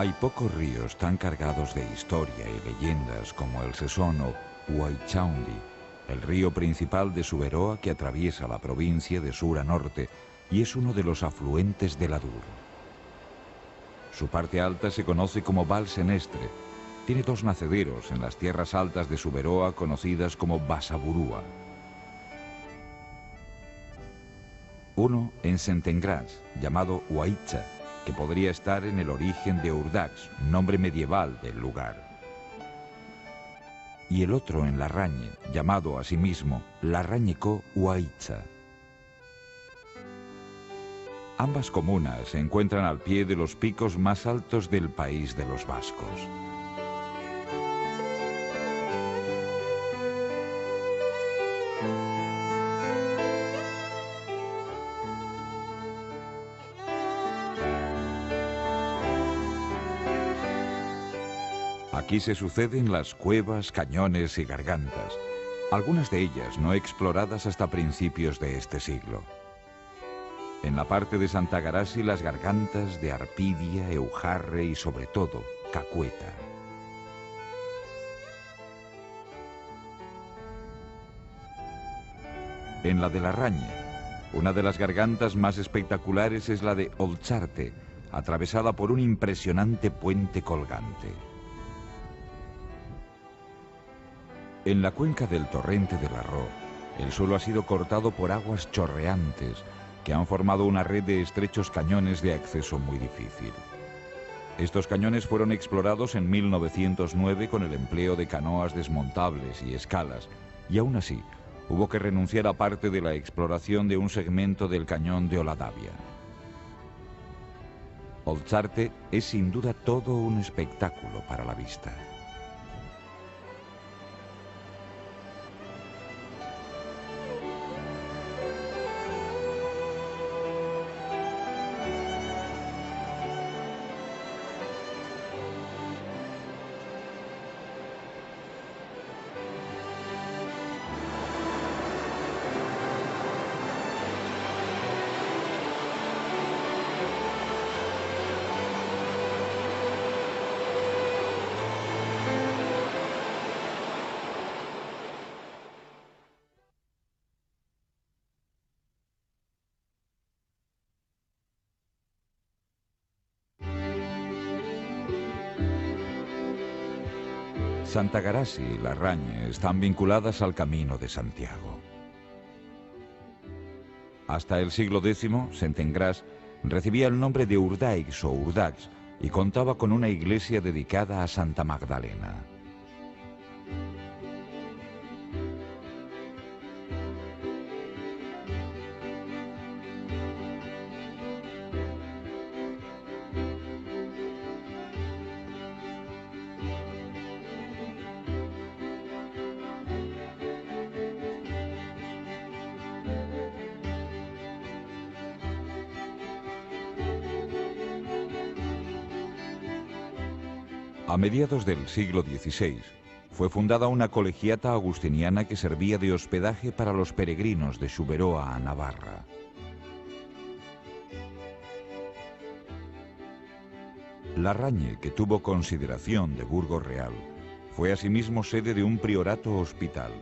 Hay pocos ríos tan cargados de historia y leyendas como el Sesón o Huaychaundi, el río principal de Suberoa que atraviesa la provincia de sur a norte y es uno de los afluentes del Adur. Su parte alta se conoce como Val Senestre. Tiene dos nacederos en las tierras altas de Suberoa conocidas como Basaburúa. Uno en Centengrás, llamado Huaycha, que podría estar en el origen de Urdax, nombre medieval del lugar. Y el otro en Larrañe, llamado asimismo Larrañeco Huaycha. Ambas comunas se encuentran al pie de los picos más altos del país de los vascos. Aquí se suceden las cuevas, cañones y gargantas, algunas de ellas no exploradas hasta principios de este siglo. En la parte de Santagarasi las gargantas de Arpidia, Eujarre y sobre todo Cacueta. En la de Larrañe, una de las gargantas más espectaculares es la de Oltzarte, atravesada por un impresionante puente colgante. En la cuenca del torrente del Arro, el suelo ha sido cortado por aguas chorreantes que han formado una red de estrechos cañones de acceso muy difícil. Estos cañones fueron explorados en 1909 con el empleo de canoas desmontables y escalas, y aún así hubo que renunciar a parte de la exploración de un segmento del cañón de Oladavia. Oltzarte es sin duda todo un espectáculo para la vista. Santagarasi y Larrañe están vinculadas al Camino de Santiago. Hasta el siglo X, Centengrás recibía el nombre de Urdaix o Urdax y contaba con una iglesia dedicada a Santa Magdalena. A mediados del siglo XVI fue fundada una colegiata agustiniana que servía de hospedaje para los peregrinos de Suberoa a Navarra. Larrañe, que tuvo consideración de burgo real, fue asimismo sede de un priorato hospital.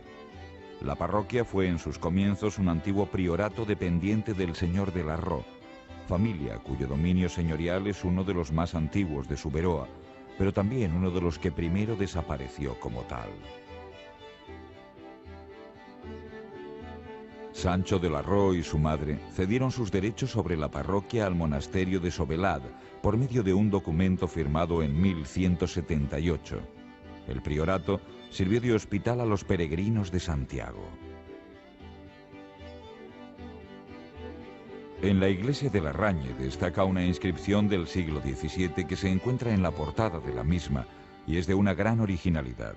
La parroquia fue en sus comienzos un antiguo priorato dependiente del señor del Arro, familia cuyo dominio señorial es uno de los más antiguos de Suberoa, pero también uno de los que primero desapareció como tal. Sancho de la Roo y su madre cedieron sus derechos sobre la parroquia al monasterio de Sobelad por medio de un documento firmado en 1178. El priorato sirvió de hospital a los peregrinos de Santiago. En la iglesia de Larrañe destaca una inscripción del siglo XVII que se encuentra en la portada de la misma y es de una gran originalidad.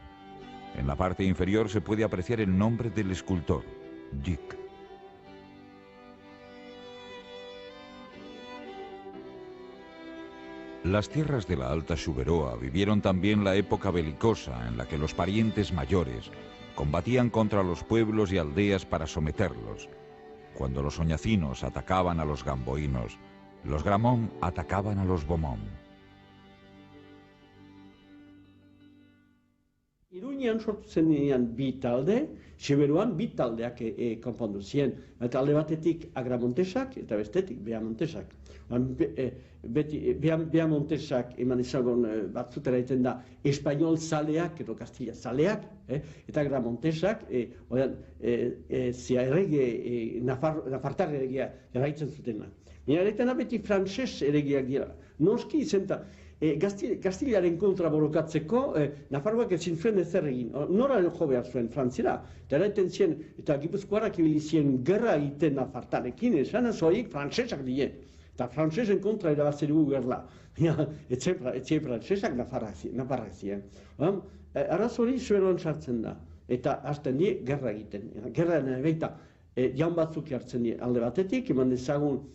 En la parte inferior se puede apreciar el nombre del escultor, Duc. Las tierras de la Alta Xuberoa vivieron también la época belicosa en la que los parientes mayores combatían contra los pueblos y aldeas para someterlos. Cuando los oñacinos atacaban a los gamboínos, los gramón atacaban a los bomón. Iruñean sortu zenean bi talde, Xuberoan bi taldeak konpondu ziren. Eta alde batetik Agramontesak eta bestetik Beamontesak. Beamontesak eman izagon batzutera egiten da espainol zaleak edo Kastilla zaleak, eta Agramontesak nafartar eregia erraitzen zutena. Baina eretena beti frantses eregiak dira. Noski izenta, Kastilaren kontra borokatzeko, Nafarroak ezin zuen ezer egin. Noraren jo behar zuen Frantziara. Eta eraiten zien, eta Gipuzkoarrak ibili zien gerra egiten Nafartarekin, esan zoik frantsesak die. Eta frantsesen kontra erabatzen dugu gerla. Etxe frantsesak Nafarrak ziren. Arrazori Xuberoan sartzen da. Eta hasten die gerra egiten. Gerraren baita, jaun batzuk hartzen die alde batetik, eman dezagun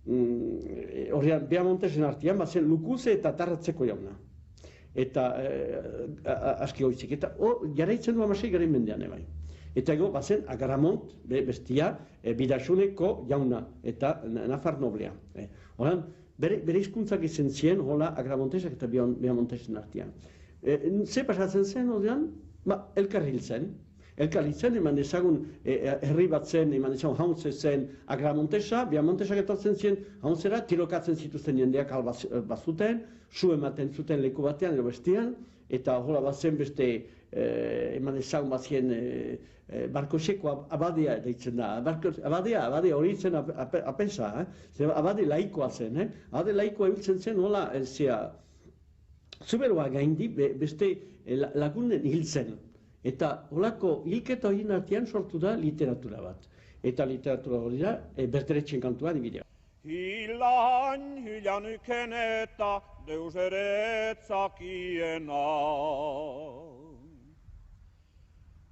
horrean, Beamontesen artean, bazen Lukuze eta Tarratzeko jauna. Eta aski hoitzik. Eta jarraitzen du 16 garen mendean ebai. Eta ego, bazen Agramont, bestia, Bidaxuneko jauna, eta Nafar noblea. Horrean, bere hizkuntzak izen zien, hola, Agramontesak eta Beamontesen artean. Ze pasatzen zen, horrean? Elkarril zen. Elkarritzen, eman ezagun herri bat zen, eman ezagun Jauntze zen Agramontesa, Beamontesak etortzen zien Jauntzera, tirokatzen zituzten jendeak bazuten, su ematen zuten leku batean, edo bestean, eta hola bat zen beste, eman ezagun bat zien Barkoseko abadea deitzen da. Abadea hori zen apesa, abade laikoa zen, abade laikoa ebiltzen zen, hola, Xuberoa gaindi beste lagunen hil zen. Eta holako hilketa horien artean sortu da literatura bat. Eta literatura hori da Berteretxen kantua adibidea. Hilain hilanuken eta deus eretzakiena.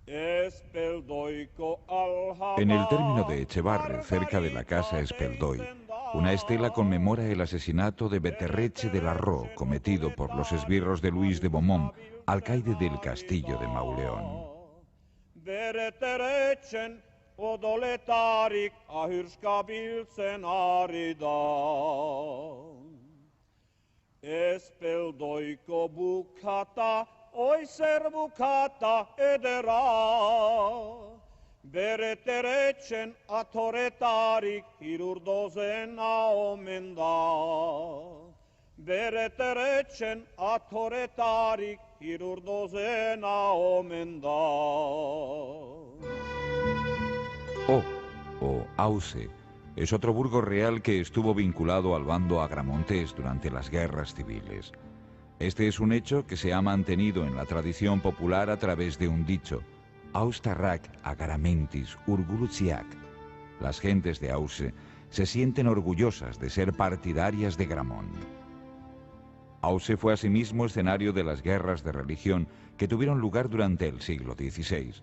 En el término de Echevarre, cerca de la casa Espeldoy, una estela conmemora el asesinato de Berteretxe de la Roo cometido por los esbirros de Luis de Beaumont, alcaide del castillo de Mauleón. Berteretxen odoletarik ahyrskabiltzen ari da. Espeldoiko bukata, oizer bukata edera. Berteretxen atoretarik hirurdozena omen da. Berteretxen atoretarik hirurdozena omen da. O Auce es otro burgo real que estuvo vinculado al bando agramontés durante las guerras civiles. Este es un hecho que se ha mantenido en la tradición popular a través de un dicho: Austarrak agaramentis urgulutziak. Las gentes de Auce se sienten orgullosas de ser partidarias de Gramont. Auce fue asimismo escenario de las guerras de religión que tuvieron lugar durante el siglo XVI.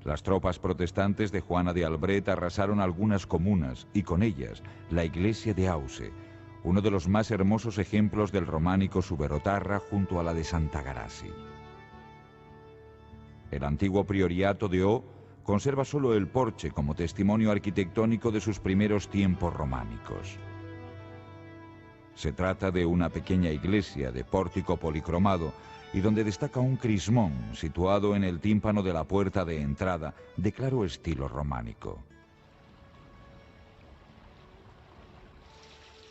Las tropas protestantes de Juana de Albret arrasaron algunas comunas y con ellas la iglesia de Auce, uno de los más hermosos ejemplos del románico Xuberotarra junto a la de Santa Garasi. El antiguo prioriato de O conserva solo el porche como testimonio arquitectónico de sus primeros tiempos románicos. Se trata de una pequeña iglesia de pórtico policromado y donde destaca un crismón situado en el tímpano de la puerta de entrada de claro estilo románico.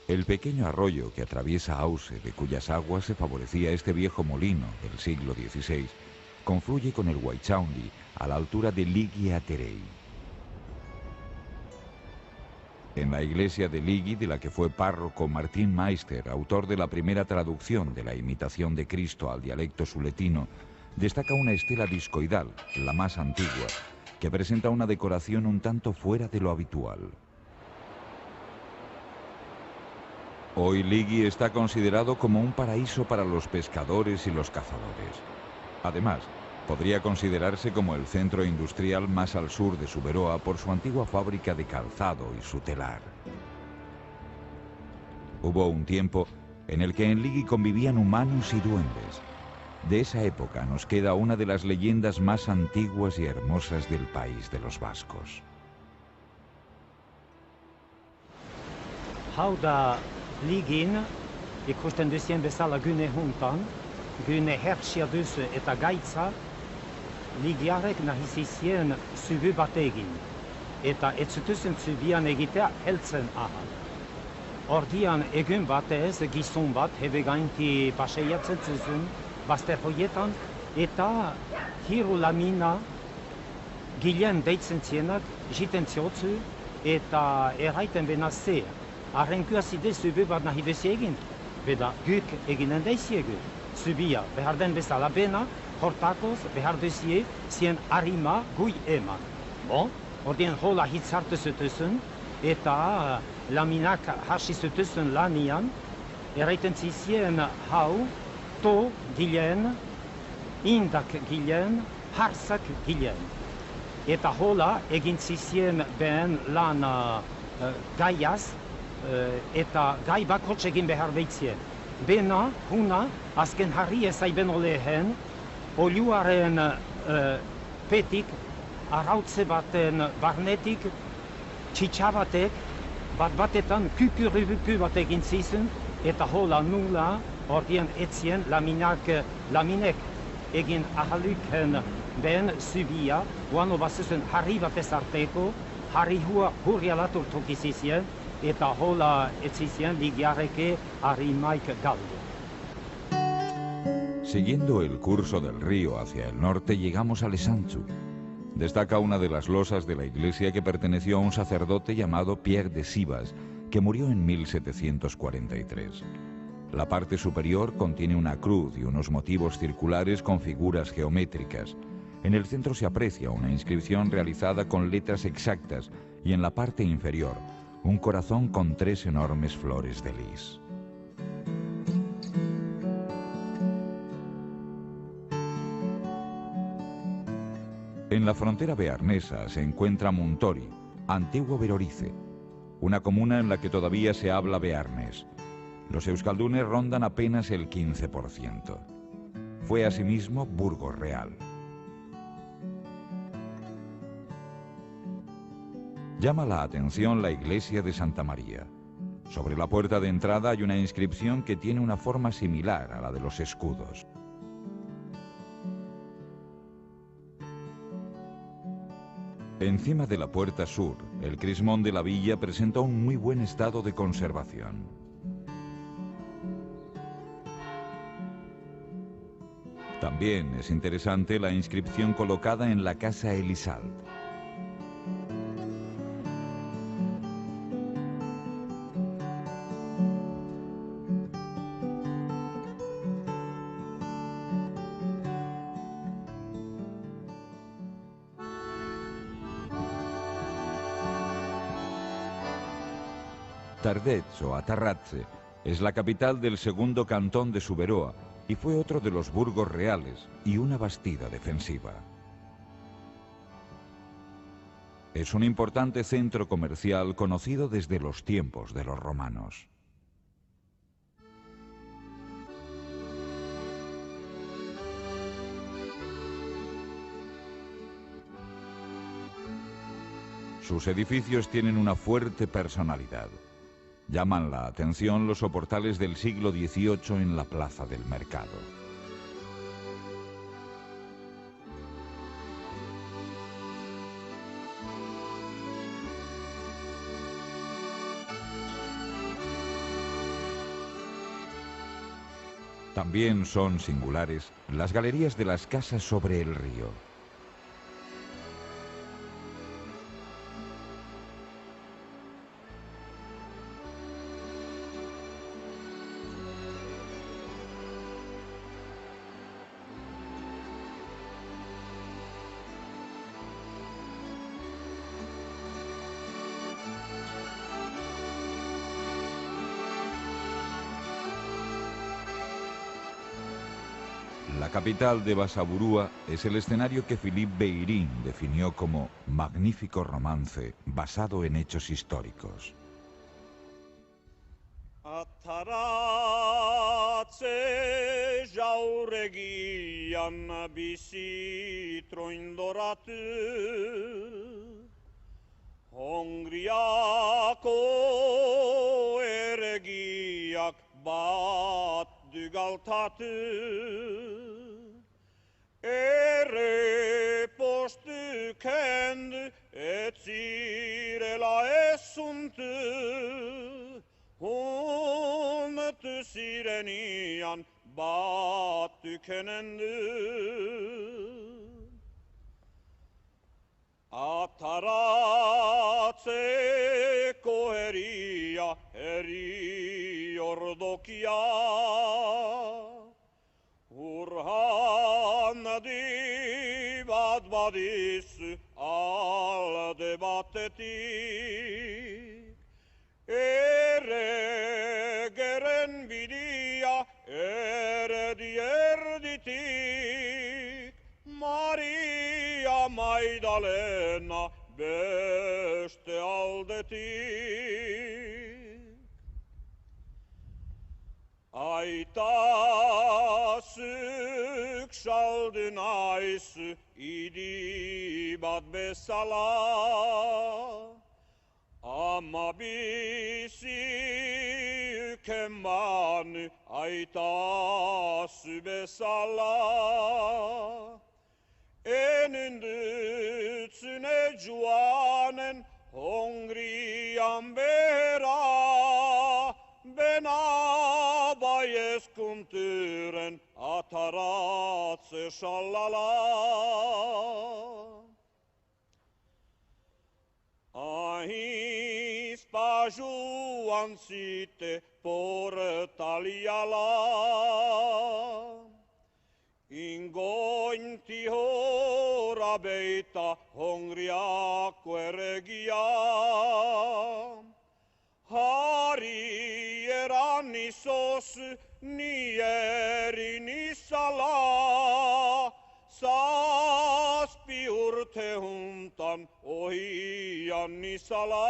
El pequeño arroyo que atraviesa Auce, de cuyas aguas se favorecía este viejo molino del siglo XVI, confluye con el Waichaundi a la altura de Ligi a Terei. En la iglesia de Ligi, de la que fue párroco Martín Meister, autor de la primera traducción de la imitación de Cristo al dialecto suletino, destaca una estela discoidal, la más antigua, que presenta una decoración un tanto fuera de lo habitual. Hoy Ligi está considerado como un paraíso para los pescadores y los cazadores. Además, podría considerarse como el centro industrial más al sur de Suberoa por su antigua fábrica de calzado y su telar. Hubo un tiempo en el que en Ligi convivían humanos y duendes. De esa época nos queda una de las leyendas más antiguas y hermosas del país de los vascos. Ligin, ikusten duzien bezala gune huntan, gune hertsia duzu eta gaitza, ligiarek nahi zizien zubi bat egin, eta ez zutuzien zubian egitea heltzen ahal. Ordian egun batez gizon bat hebe gainti paseiatzen zuzun, bazter hoietan, eta hiru lamina gilen deitzen zienak, jiten ziotzu, eta erraiten benazea. Arrenkua zide zubi bat nahi dezi egin, beda guk eginen deiziegu. Zubia behar den bezala bena, hortakoz behar dezie zien harima gui eman. Bon, ordien hola hitzartu zutuzun, eta laminak hasi zutuzun lanian, erraiten zizien hau, to gilen, indak gilen, harsak gilen. Eta hola egin zizien ben lan gaiaz, eta gai bakotx egin behar behitzien. Bena, huna, azken harri ezaiben olehen, oliuaren petik, arautze baten barnetik, txitsabatek, bat-batetan kukurubuku bat egin zizun, eta hola nula, ordien etzien laminek egin ahaluken ben zubia, guano bazuzun harri bat ezarteko, harri hurri alatur tokizizien, eta hola etzizien ligiareke harimaik galdu. Siguiendo el curso del río hacia el norte, llegamos a Lesanchu. Destaca una de las losas de la iglesia que perteneció a un sacerdote llamado Pierre de Sivas, que murió en 1743. La parte superior contiene una cruz y unos motivos circulares con figuras geométricas. En el centro se aprecia una inscripción realizada con letras exactas y en la parte inferior un corazón con 3 enormes flores de lis. En la frontera bearnesa se encuentra Muntori, antiguo Berorice, una comuna en la que todavía se habla bearnés. Los euskaldunes rondan apenas el 15%. Fue asimismo Burgos Real. Llama la atención la iglesia de Santa María. Sobre la puerta de entrada hay una inscripción que tiene una forma similar a la de los escudos. Encima de la puerta sur, el crismón de la villa presenta un muy buen estado de conservación. También es interesante la inscripción colocada en la casa Elizalde. Tardets o Atarratze es la capital del segundo cantón de Suberoa y fue otro de los burgos reales y una bastida defensiva. Es un importante centro comercial conocido desde los tiempos de los romanos. Sus edificios tienen una fuerte personalidad. Llaman la atención los soportales del siglo XVIII en la plaza del mercado. También son singulares las galerías de las casas sobre el río. La capital de Basaburúa es el escenario que Philippe Beirin definió como magnífico romance basado en hechos históricos. Ataratze jauregian bizi troindoratu Hongriako eregiak bat dugaltatu Ere postu kendu etzirela esuntu Huntu sirenian bat dukenendu Ataratzeko heria heri ordokia Urhanadi bat badizu alde batetik Ere geren bidia erdi erditik Maria Magdalena beste aldetik Aita zuk saldu naizu idi bat bezala Ama bizi ükemanu aita zu bezala Enündütsüne juanen Hongrian bera Bena bayeskunturen ataratze şallala Ahis pajuan site portaliala Ingointi hora beita Hongriako eregia Hari eran isos nieri nisala Zazpi urte juntan ohian nisala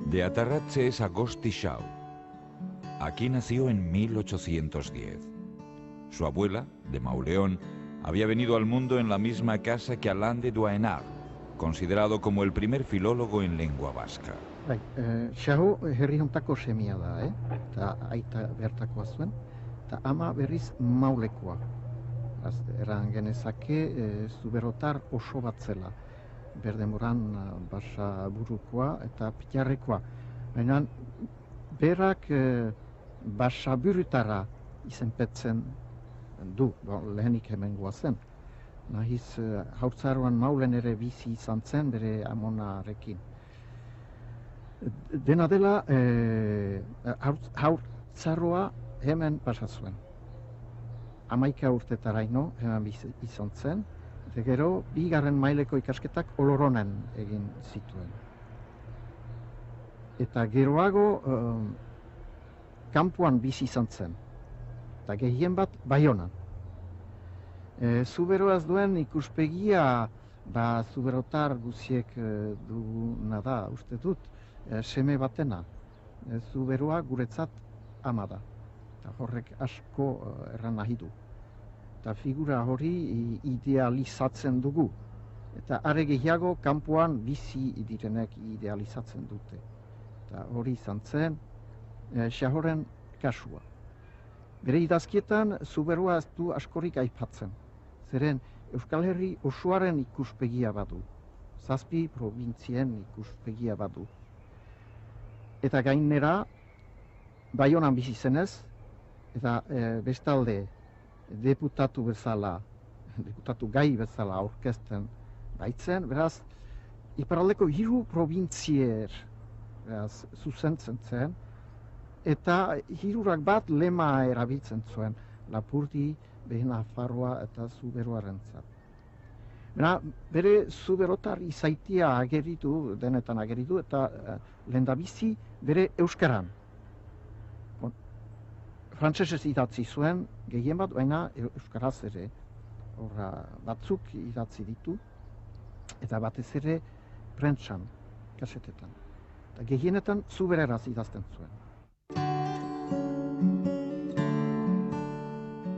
De Atarratze es Agosti Shaw. Aquí nació en 1810. Su abuela, de Mauleón, había venido al mundo en la misma casa que Alain de Douaenard, considerado como el primer filólogo en lengua vasca. Shaw herri hontako semia da, eta aita bertakoa zuen, eta ama berriz Maulekoa. Eran genezake zuberotar oso bat zela. Berdemoran Basaburukoa eta Pitarrekoa. Baina berak Basaburutara izenpetzen du, lehenik hemengoa zen. Nahiz haurtzaroan Maulen ere bizi izan zen bere amonarekin. Dena dela haurtzaroa hemen pasa zuen. 11 urtetaraino hemen bizi izan zen. Eta gero, 2. maileko ikasketak Oloronen egin zituen. Eta geroago kanpoan bizi izan zen. Eta gehien bat Baionan. Zuberoaz duen ikuspegia, zuberotar guziek duguna da, uste dut, seme batena. Zuberoa guretzat ama da. Eta horrek asko erran nahi du. Eta figura hori idealizatzen dugu. Eta are gehiago kanpoan bizi direnek idealizatzen dute. Eta hori izan zen Shahoren kasua. Bere idazkietan zuberoa ez du askorik aipatzen. Zeren Euskal Herri osoaren ikuspegia badu. 7 probintzien ikuspegia badu. eta gainera Baionan bizi zenez, eta bestalde deputatu gai bezala aurkezten baitzen, beraz, iparraldeko 3 probintzier zuzentzen zen, eta 3 bat lema erabiltzen zuen, Lapurdi, Behe Nafarroa eta Zuberoarentzat. Bere zuberotar izaitia denetan ageritu, eta lehendabizi bere euskaran. Frantsesez idatzi zuen, gehien bat, baina euskaraz ere, batzuk idatzi ditu, eta batez ere prentsan, kasetetan. Eta gehienetan zubereraz idazten zuen.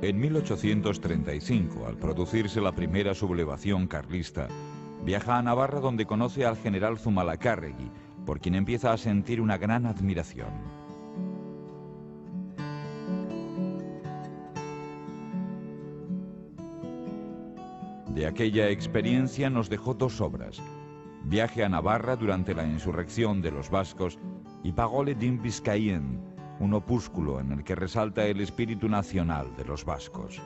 En 1835, al producirse la primera sublevación carlista, viaja a Navarra donde conoce al general Zumalacárregui, por quien empieza a sentir una gran admiración. De aquella experiencia nos dejó 2 obras: Viaje a Navarra durante la insurrección de los vascos y Parole d'un Biscayen, un opúsculo en el que resalta el espíritu nacional de los vascos.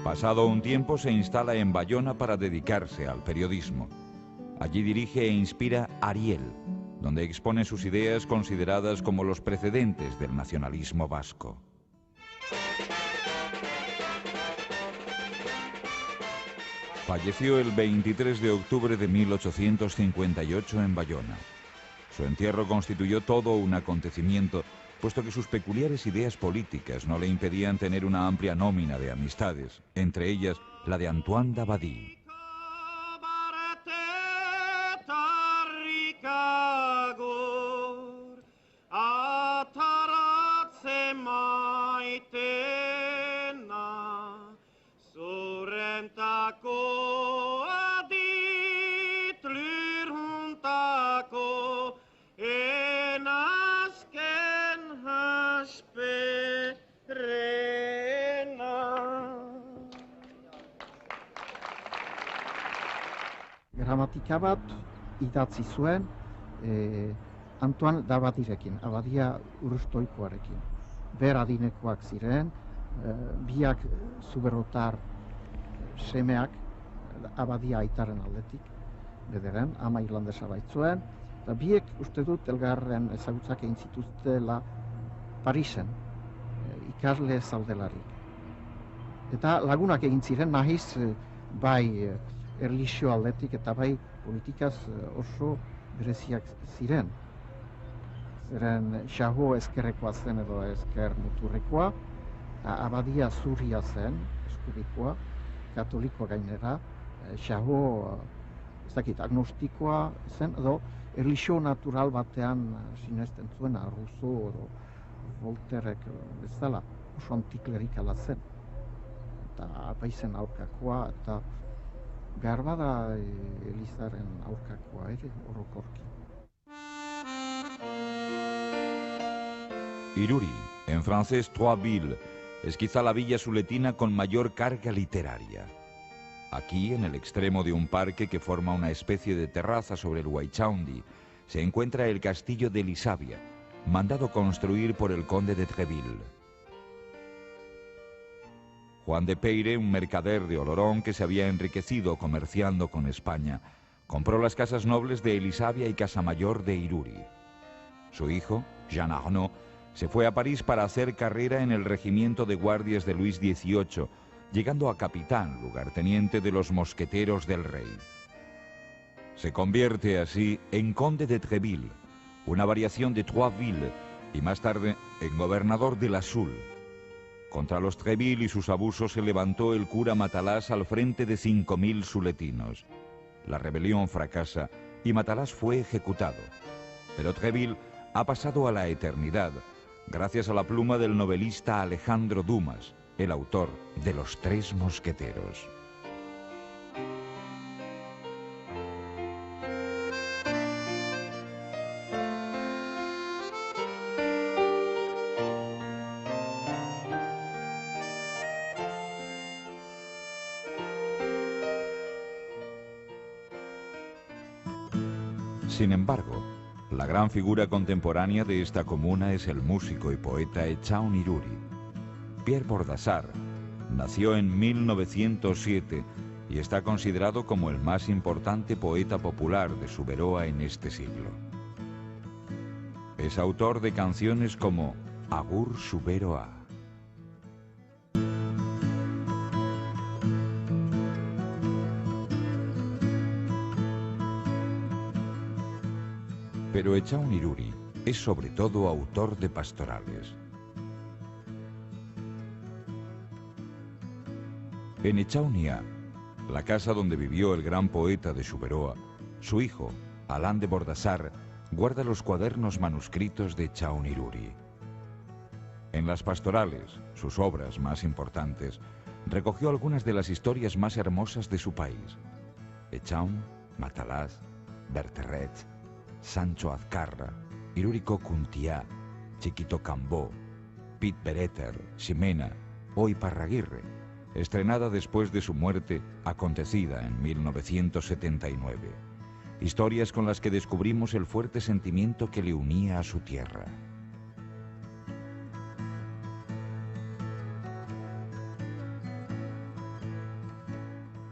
Pasado un tiempo se instala en Bayona para dedicarse al periodismo. Allí dirige e inspira Ariel, donde expone sus ideas consideradas como los precedentes del nacionalismo vasco. Falleció el 23 de octubre de 1858 en Bayona. Su entierro constituyó todo un acontecimiento, puesto que sus peculiares ideas políticas no le impedían tener una amplia nómina de amistades, entre ellas la de Antoine Dabadie. Gramatika bat idatzi zuen Antoine Dabadirekin, Abadia Urustoikoarekin. Ber adinekoak ziren, biak zuberotar semeak, Abadia aitaren aldetik, bederen, ama irlandesa baitzuen, eta biek uste dut elgarren ezagutzak egin zituztela Parisen, ikasle zaudelarik. Eta lagunak egin ziren, nahiz bai erlijio aldetik eta bai politikaz oso bereziak ziren. Zeren Xaho ezkerrekoa zen edo ezker muturrekoa, Abadia zurria zen, eskurikoa, katolikoa gainera, Xaho agnostikoa zen, edo erlijio natural batean sinesten zuen, Rousseau edo Voltairek bezala, oso antiklerikala zen. Eta apaizen aurkakoa, eta behar bada Elizaren aurkakoa ere, orokorki. Iruri, en francés Trois-Villes, es quizá la villa suletina con mayor carga literaria. Aquí, en el extremo de un parque que forma una especie de terraza sobre el Waichaundi, se encuentra el castillo de Elisabia, mandado construir por el conde de Treville. Juan de Peyre, un mercader de Olorón que se había enriquecido comerciando con España, compró las casas nobles de Elisabia y Casamayor de Iruri. Su hijo, Jean Arnaud, se fue a París para hacer carrera en el regimiento de guardias de Luis XVIII, llegando a capitán, lugarteniente de los mosqueteros del rey. Se convierte así en conde de Treville, una variación de Trois-Villes, y más tarde en gobernador de la Sul. Contra los Treville y sus abusos se levantó el cura Matalás al frente de 5.000 suletinos. La rebelión fracasa y Matalás fue ejecutado. Pero Treville ha pasado a la eternidad gracias a la pluma del novelista Alejandro Dumas, el autor de Los Tres Mosqueteros. Sin embargo, la gran figura contemporánea de esta comuna es el músico y poeta Echaun Iruri. Pierre Bordassar nació en 1907 y está considerado como el más importante poeta popular de Suberoa en este siglo. Es autor de canciones como Agur Suberoa. Pero Echaun Iruri es sobre todo autor de pastorales. En Echaunia, la casa donde vivió el gran poeta de Suberoa, su hijo, Alain de Bordassar, guarda los cuadernos manuscritos de Echaun Iruri. En las pastorales, sus obras más importantes, recogió algunas de las historias más hermosas de su país. Echaun, Matalaz, Berterret, Sancho Azcarra, Iruriko Cuntiá, Chiquito Cambó, Pit Bereter, Ximena o Iparraguirre, estrenada después de su muerte, acontecida en 1979. Historias con las que descubrimos el fuerte sentimiento que le unía a su tierra.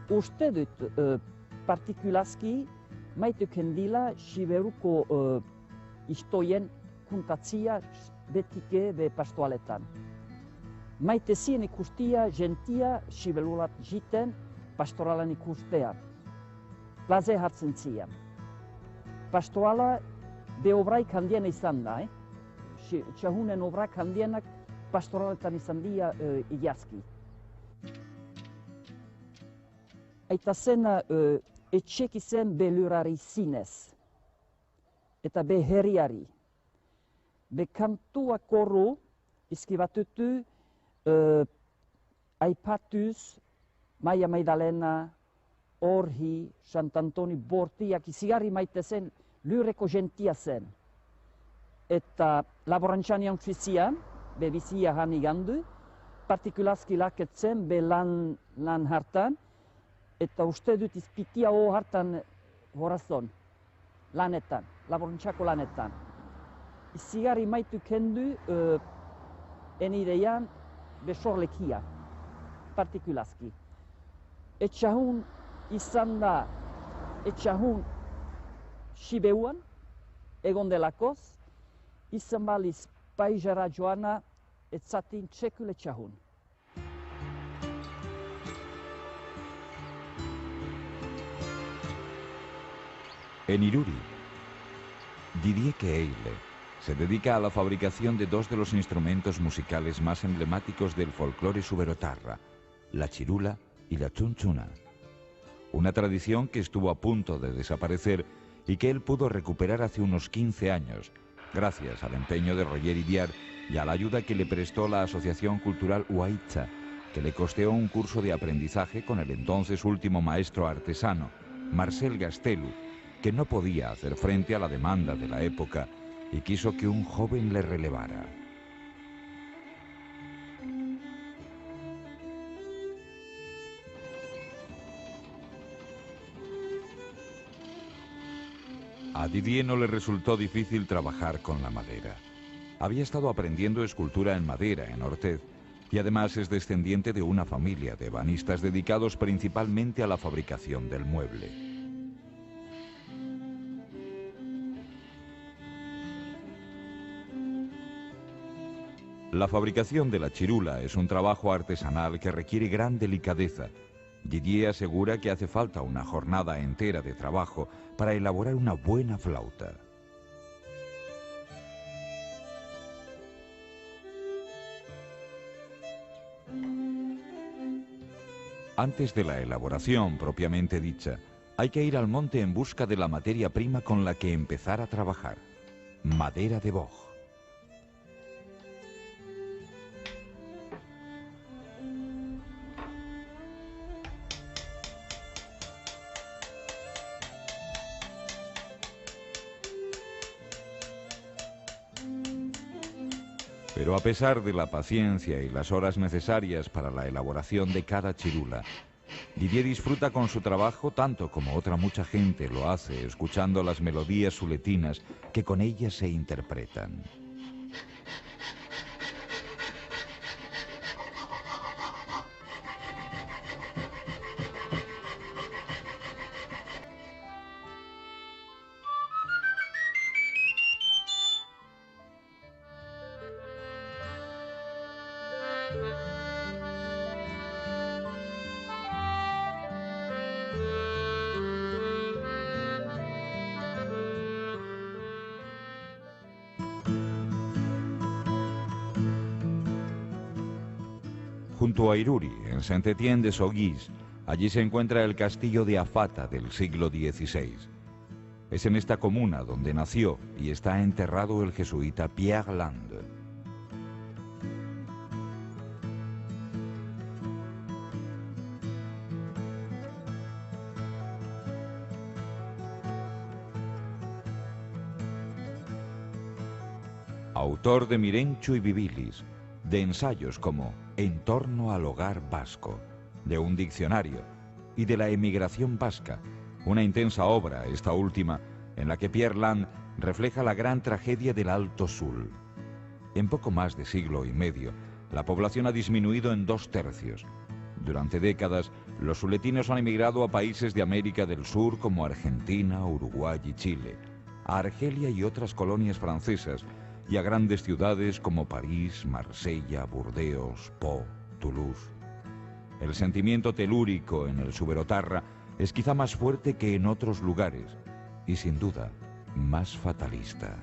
Uste dut partikulazki maituken dila Siberuko historien kontatzia betike be pastoaletan. Maite zien ikustia gentia Siberulat jiten pastoralan ikustea. Plaze hartzen zian. Pastoala be obraik handiena izan da, Txahunen obrak handienak pastoraletan izan dira iazki. Aita zen etxek izen belurari zinez, eta be herriari. Be kantua korru izkibatutu aipatuz Maia Maidalena, Orhi, Sant'Antoni Bortiak izigarri maite zen lureko gentia zen. Eta laborantxanian txizian, be bizia han igandu, partikulazki laketzen be lan hartan, eta uste dut izpitia ho hartan horazon, lanetan, laborantxako lanetan. Izigarri maitu kendu enidean besorlekia, partikulazki. Etxahun izan da, etxahun Sibeuan, egon delakoz, izan baliz paizara joana, etzatin txekul etxahun. En Iruri, Didier Keeile se dedica a la fabricación de dos de los instrumentos musicales más emblemáticos del folclore suberotarra, la chirula y la chunchuna. Una tradición que estuvo a punto de desaparecer y que él pudo recuperar hace unos 15 años, gracias al empeño de Roger Idiar y a la ayuda que le prestó la Asociación Cultural Huaycha, que le costeó un curso de aprendizaje con el entonces último maestro artesano, Marcel Gastelu, que no podía hacer frente a la demanda de la época y quiso que un joven le relevara. A Didier no le resultó difícil trabajar con la madera. Había estado aprendiendo escultura en madera en Orthez y además es descendiente de una familia de ebanistas dedicados principalmente a la fabricación del mueble. La fabricación de la chirula es un trabajo artesanal que requiere gran delicadeza. Didier asegura que hace falta una jornada entera de trabajo para elaborar una buena flauta. Antes de la elaboración propiamente dicha, hay que ir al monte en busca de la materia prima con la que empezar a trabajar: madera de boj. Pero a pesar de la paciencia y las horas necesarias para la elaboración de cada chirula, Didier disfruta con su trabajo tanto como otra mucha gente lo hace, escuchando las melodías suletinas que con ellas se interpretan. Junto a Iruri, en Saint-Étienne de Soguise, allí se encuentra el castillo de Afata del siglo XVI. Es en esta comuna donde nació y está enterrado el jesuita Pierre Land. Autor de Mirencho y Bibilis, de ensayos como En torno al hogar vasco, de un diccionario y de la emigración vasca, una intensa obra, esta última, en la que Pierre Land refleja la gran tragedia del Alto Sul. En poco más de siglo y medio, la población ha disminuido en 2/3. Durante décadas, los suletinos han emigrado a países de América del Sur como Argentina, Uruguay y Chile, a Argelia y otras colonias francesas, y a grandes ciudades como París, Marsella, Burdeos, Pau, Toulouse. El sentimiento telúrico en el Suberotarra es quizá más fuerte que en otros lugares y sin duda más fatalista.